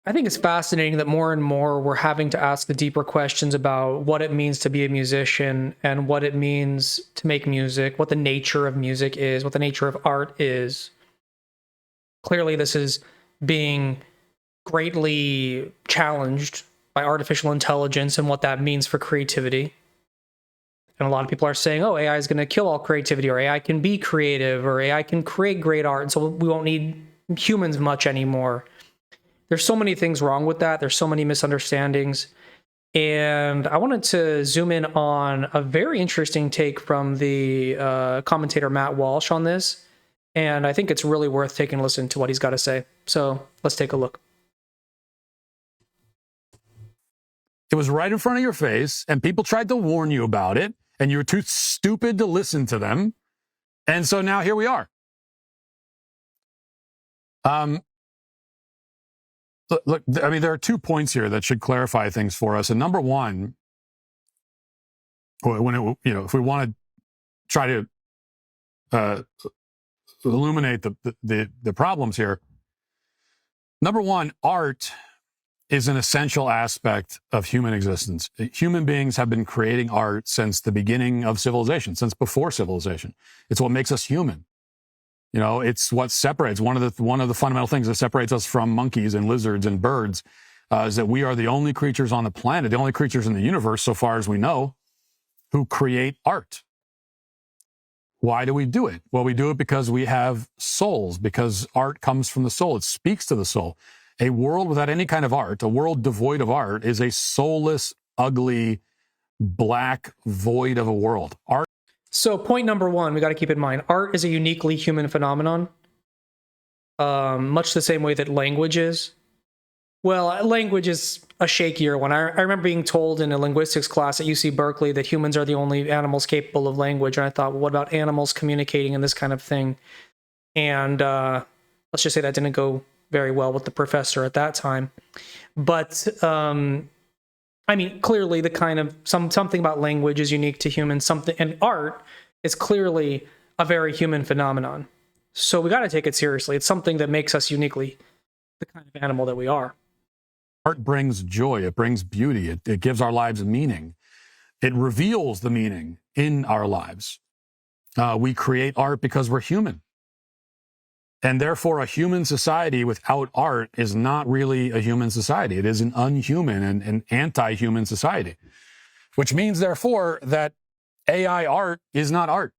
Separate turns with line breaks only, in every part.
I think it's fascinating that more and more we're having to ask the deeper questions about what it means to be a musician and what it means to make music, what the nature of music is, what the nature of art is. Clearly, this is being greatly challenged by artificial intelligence and what that means for creativity. And a lot of people are saying, oh, AI is going to kill all creativity, or AI can be creative, or AI can create great art, and so we won't need humans much anymore. There's so many things wrong with that. There's so many misunderstandings. And I wanted to zoom in on a very interesting take from the commentator Matt Walsh on this. And I think it's really worth taking a listen to what he's got to say. So let's take a look.
It was right in front of your face, and people tried to warn you about it, and you were too stupid to listen to them. And so now here we are. Look, I mean, there are 2 points here that should clarify things for us. And number one, if we want to try to illuminate the problems here, number one, art is an essential aspect of human existence. Human beings have been creating art since the beginning of civilization, since before civilization. It's what makes us human. You know, it's what separates, one of the fundamental things that separates us from monkeys and lizards and birds is that we are the only creatures on the planet, the only creatures in the universe, so far as we know, who create art. Why do we do it? Well, we do it because we have souls, because art comes from the soul. It speaks to the soul. A world without any kind of art, a world devoid of art, is a soulless, ugly, black void of a world. Art.
So point number one, we got to keep in mind, art is a uniquely human phenomenon, much the same way that language is. Well, language is a shakier one. I remember being told in a linguistics class at UC Berkeley that humans are the only animals capable of language. And I thought, well, what about animals communicating and this kind of thing? And let's just say that didn't go very well with the professor at that time. But I mean, clearly the kind of something about language is unique to humans, and art is clearly a very human phenomenon. So we got to take it seriously. It's something that makes us uniquely the kind of animal that we are.
Art brings joy. It brings beauty. It gives our lives meaning. It reveals the meaning in our lives. We create art because we're human. And therefore, a human society without art is not really a human society. It is an unhuman and an anti-human society, which means, therefore, that AI art is not art.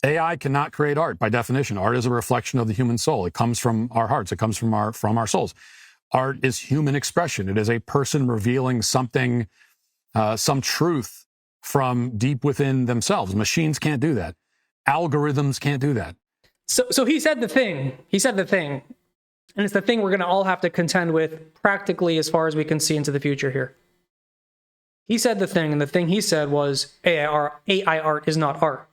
AI cannot create art by definition. Art is a reflection of the human soul. It comes from our hearts. It comes from our souls. Art is human expression. It is a person revealing something, some truth from deep within themselves. Machines can't do that. Algorithms can't do that.
So he said the thing. He said the thing. And it's the thing we're going to all have to contend with practically as far as we can see into the future here. He said the thing, and the thing he said was AI art is not art.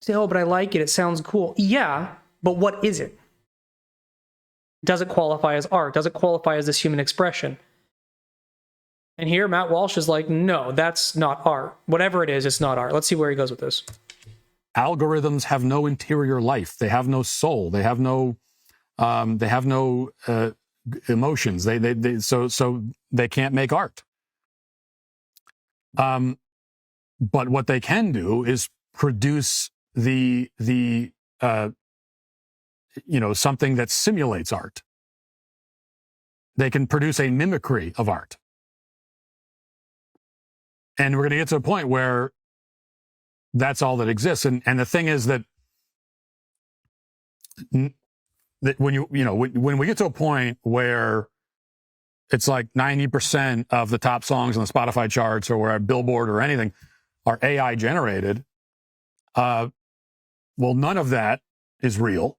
You say, oh, but I like it. It sounds cool. Yeah, but what is it? Does it qualify as art? Does it qualify as this human expression? And here, Matt Walsh is like, no, that's not art. Whatever it is, it's not art. Let's see where he goes with this.
Algorithms have no interior life. They have no soul. They have no emotions. So they can't make art. But what they can do is produce something that simulates art. They can produce a mimicry of art. And we're going to get to a point where that's all that exists. And the thing is that when we get to a point where it's like 90% of the top songs on the Spotify charts or where at Billboard or anything are AI generated, well, none of that is real.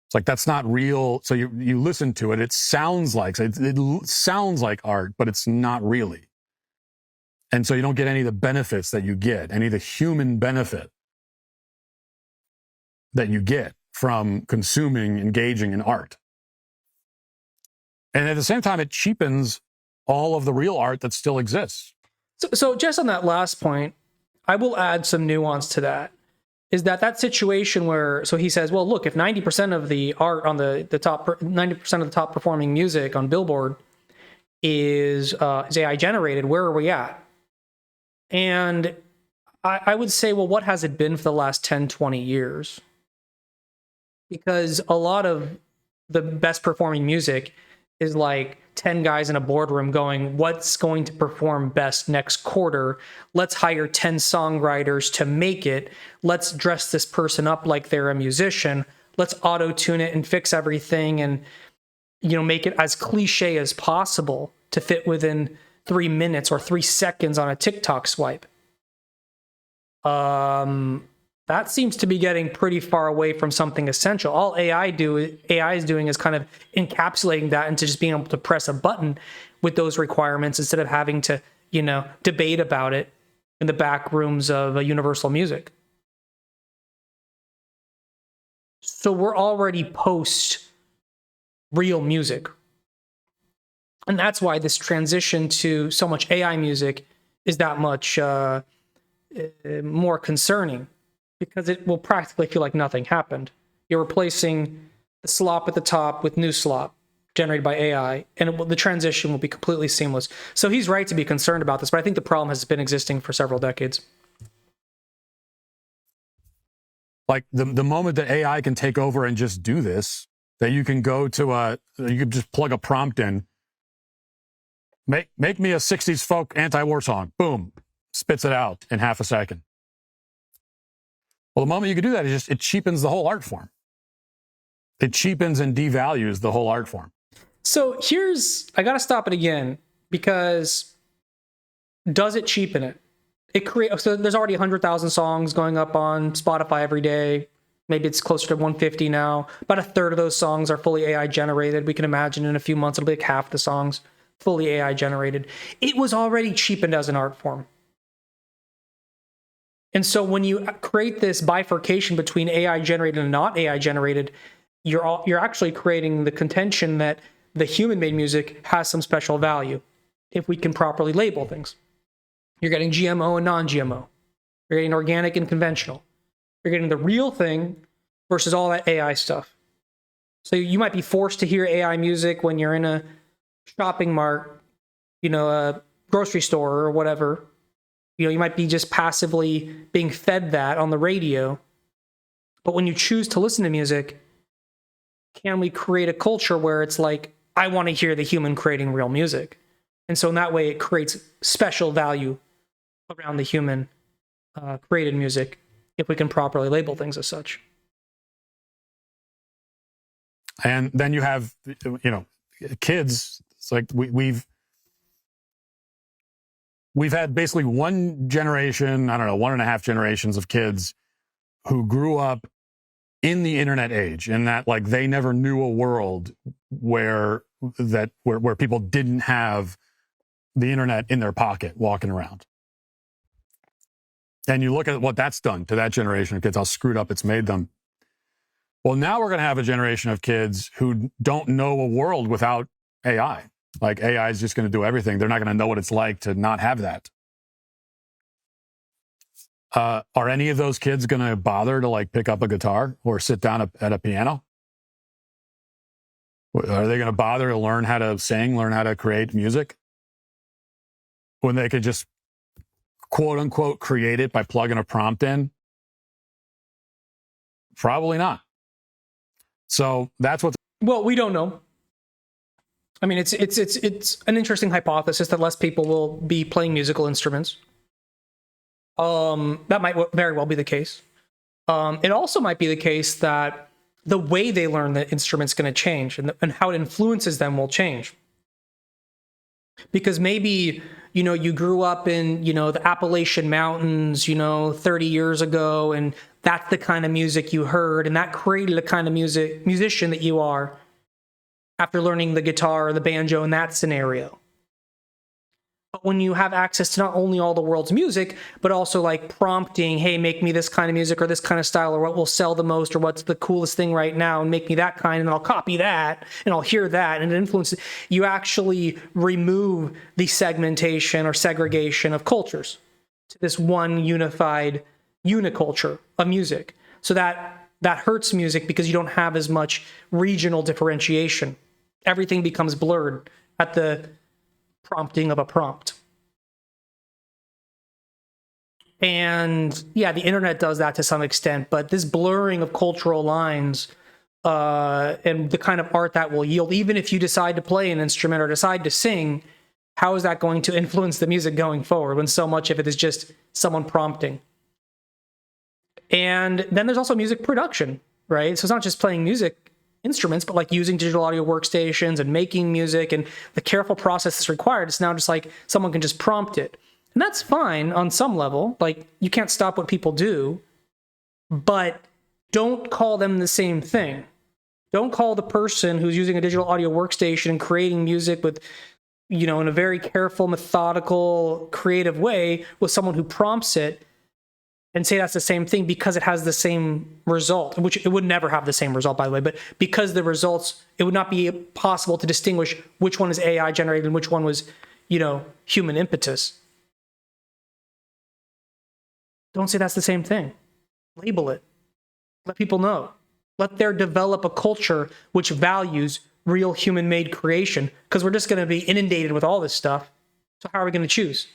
It's like, that's not real. So you listen to it, it sounds like art, but it's not really. And so you don't get any of the benefits that you get, any of the human benefit that you get from consuming, engaging in art. And at the same time, it cheapens all of the real art that still exists.
So just on that last point, I will add some nuance to that. is that situation where, so he says, well, look, if 90% of the art on the top, 90% of the top performing music on Billboard is AI generated, where are we at? And I would say, well, what has it been for the last 10, 20 years? Because a lot of the best performing music is like 10 guys in a boardroom going, what's going to perform best next quarter? Let's hire 10 songwriters to make it. Let's dress this person up like they're a musician. Let's auto-tune it and fix everything and, you know, make it as cliche as possible to fit within 3 minutes or 3 seconds on a TikTok swipe. That seems to be getting pretty far away from something essential. All AI is doing is kind of encapsulating that into just being able to press a button with those requirements instead of having to, you know, debate about it in the back rooms of Universal Music. So we're already post real music. And that's why this transition to so much AI music is that much more concerning, because it will practically feel like nothing happened. You're replacing the slop at the top with new slop generated by AI, and the transition will be completely seamless. So he's right to be concerned about this, but I think the problem has been existing for several decades.
Like the moment that AI can take over and just do this, that you can go to you can just plug a prompt in, make me a 60s folk anti-war song, boom, spits it out in half a second. Well, the moment you can do that, it cheapens the whole art form. It cheapens and devalues the whole art form.
So I got to stop it again, because does it cheapen it? So there's already 100,000 songs going up on Spotify every day. Maybe it's closer to 150 now. About a third of those songs are fully AI generated. We can imagine in a few months, it'll be like half the songs fully AI generated. It was already cheapened as an art form. And so when you create this bifurcation between AI generated and not AI generated, you're actually creating the contention that the human-made music has some special value if we can properly label things. You're getting GMO and non-GMO. You're getting organic and conventional. You're getting the real thing versus all that AI stuff. So you might be forced to hear AI music when you're in a shopping mart, you know, a grocery store or whatever. You know, you might be just passively being fed that on the radio. But when you choose to listen to music, can we create a culture where it's like, I want to hear the human creating real music? And so in that way, it creates special value around the human created music if we can properly label things as such.
And then you have, you know, kids. It's like we've had basically one generation, I don't know, 1.5 generations of kids who grew up in the internet age, and that like they never knew a world where people didn't have the internet in their pocket walking around. And you look at what that's done to that generation of kids, how screwed up it's made them. Well, now we're going to have a generation of kids who don't know a world without AI. Like AI is just going to do everything. They're not going to know what it's like to not have that. Are any of those kids going to bother to like pick up a guitar or sit down at a piano? Are they going to bother to learn how to sing, learn how to create music, when they could just quote unquote create it by plugging a prompt in? Probably not. So that's what.
Well, we don't know. I mean, it's an interesting hypothesis that less people will be playing musical instruments. That might very well be the case. It also might be the case that the way they learn the instrument's going to change, and how it influences them will change. Because maybe, you know, you grew up in, you know, the Appalachian Mountains, you know, 30 years ago, and that's the kind of music you heard, and that created the kind of musician that you are after learning the guitar or the banjo in that scenario. But when you have access to not only all the world's music, but also like prompting, hey, make me this kind of music or this kind of style, or what will sell the most, or what's the coolest thing right now, and make me that kind, and I'll copy that, and I'll hear that, and it influences, you actually remove the segmentation or segregation of cultures to this one unified uniculture of music. So that hurts music because you don't have as much regional differentiation. Everything becomes blurred at the prompting of a prompt. And yeah, the internet does that to some extent, but this blurring of cultural lines and the kind of art that will yield, even if you decide to play an instrument or decide to sing, how is that going to influence the music going forward when so much of it is just someone prompting? And then there's also music production, right? So it's not just playing music instruments, but like using digital audio workstations and making music and the careful process that's required. It's now just like someone can just prompt it. And that's fine on some level. Like, you can't stop what people do, but don't call them the same thing. Don't call the person who's using a digital audio workstation and creating music with, in a very careful, methodical, creative way with someone who prompts it and say that's the same thing because it has the same result, which it would never have the same result, by the way, but because the results, it would not be possible to distinguish which one is AI generated and which one was, human impetus. Don't say that's the same thing. Label it. Let people know. Let there develop a culture which values real human-made creation, because we're just going to be inundated with all this stuff. So how are we going to choose?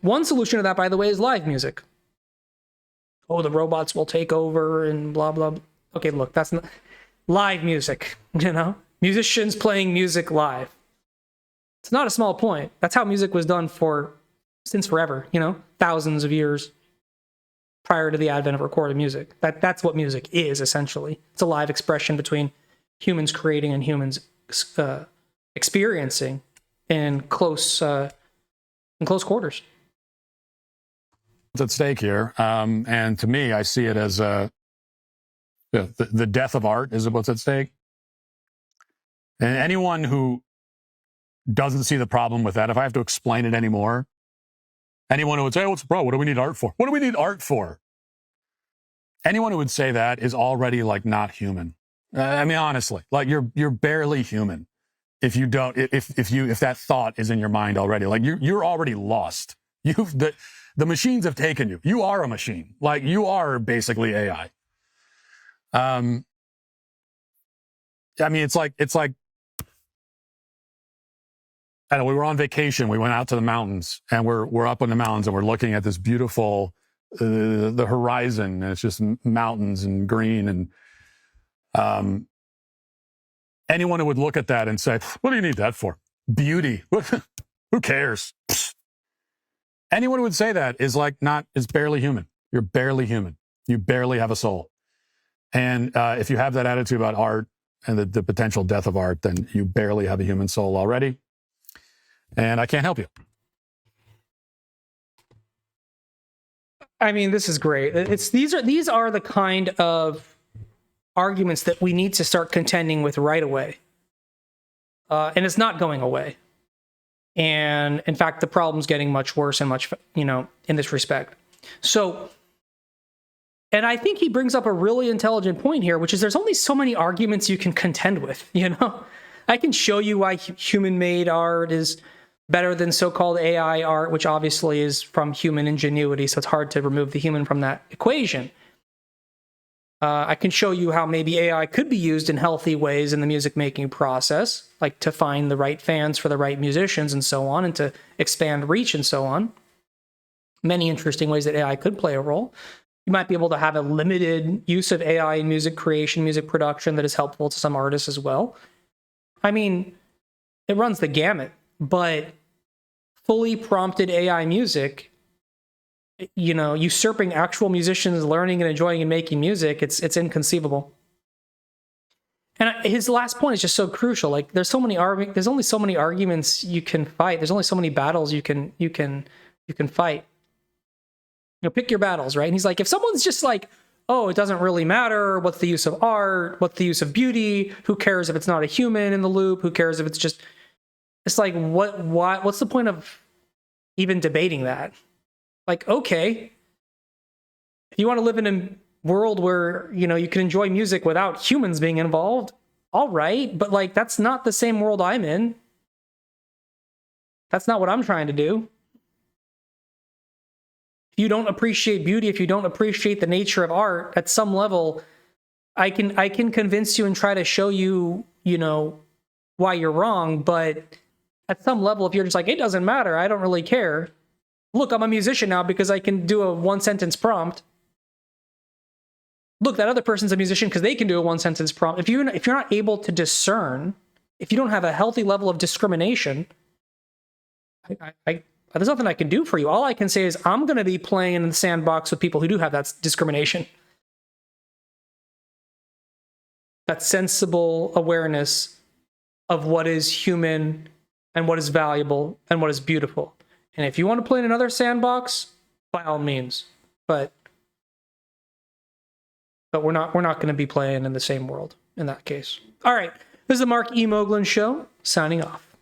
One solution to that, by the way, is live music. Oh, the robots will take over and blah, blah, blah. Okay, look, that's not live music, Musicians playing music live. It's not a small point. That's how music was done since forever, thousands of years prior to the advent of recorded music. That's what music is, essentially. It's a live expression between humans creating and humans experiencing in close quarters.
What's at stake here? And to me, I see it as the death of art is what's at stake. And anyone who doesn't see the problem with that, if I have to explain it anymore, anyone who would say, "What's the problem? What do we need art for? What do we need art for?" Anyone who would say that is already like not human. I mean, honestly, like you're barely human if you don't if that thought is in your mind already. Like you're already lost. The machines have taken you. You are a machine. Like you are basically AI. I mean, it's like I know we were on vacation. We went out to the mountains, and we're up in the mountains, and we're looking at this beautiful the horizon. And it's just mountains and green, and anyone who would look at that and say, "What do you need that for? Beauty? Who cares?" Anyone who would say that is barely human. You're barely human. You barely have a soul. And if you have that attitude about art and the potential death of art, then you barely have a human soul already. And I can't help you.
I mean, this is great. These are the kind of arguments that we need to start contending with right away. And it's not going away. And in fact, the problem's getting much worse and much, in this respect. So, and I think he brings up a really intelligent point here, which is there's only so many arguments you can contend with, I can show you why human-made art is better than so-called AI art, which obviously is from human ingenuity, so it's hard to remove the human from that equation. I can show you how maybe AI could be used in healthy ways in the music-making process, like to find the right fans for the right musicians and so on, and to expand reach and so on. Many interesting ways that AI could play a role. You might be able to have a limited use of AI in music creation, music production that is helpful to some artists as well. I mean, it runs the gamut, but fully prompted AI music, usurping actual musicians learning and enjoying and making music, it's inconceivable. And his last point is just so crucial. Like, there's only so many arguments you can fight. There's only so many battles you can fight. Pick your battles, right? And he's like, if someone's just like, oh, it doesn't really matter, what's the use of art, what's the use of beauty, who cares if it's not a human in the loop, who cares if it's like, what's the point of even debating that? Like, okay, if you want to live in a world where, you can enjoy music without humans being involved, all right, but like, that's not the same world I'm in. That's not what I'm trying to do. If you don't appreciate beauty, if you don't appreciate the nature of art, at some level, I can convince you and try to show you, you know, why you're wrong. But at some level, if you're just like, it doesn't matter, I don't really care. Look, I'm a musician now because I can do a 1-sentence prompt. Look, that other person's a musician because they can do a 1-sentence prompt. If you're not able to discern, if you don't have a healthy level of discrimination, there's nothing I can do for you. All I can say is I'm going to be playing in the sandbox with people who do have that discrimination. That sensible awareness of what is human and what is valuable and what is beautiful. And if you want to play in another sandbox, by all means. But we're not going to be playing in the same world in that case. All right. This is the Marc E. Moglen Show, signing off.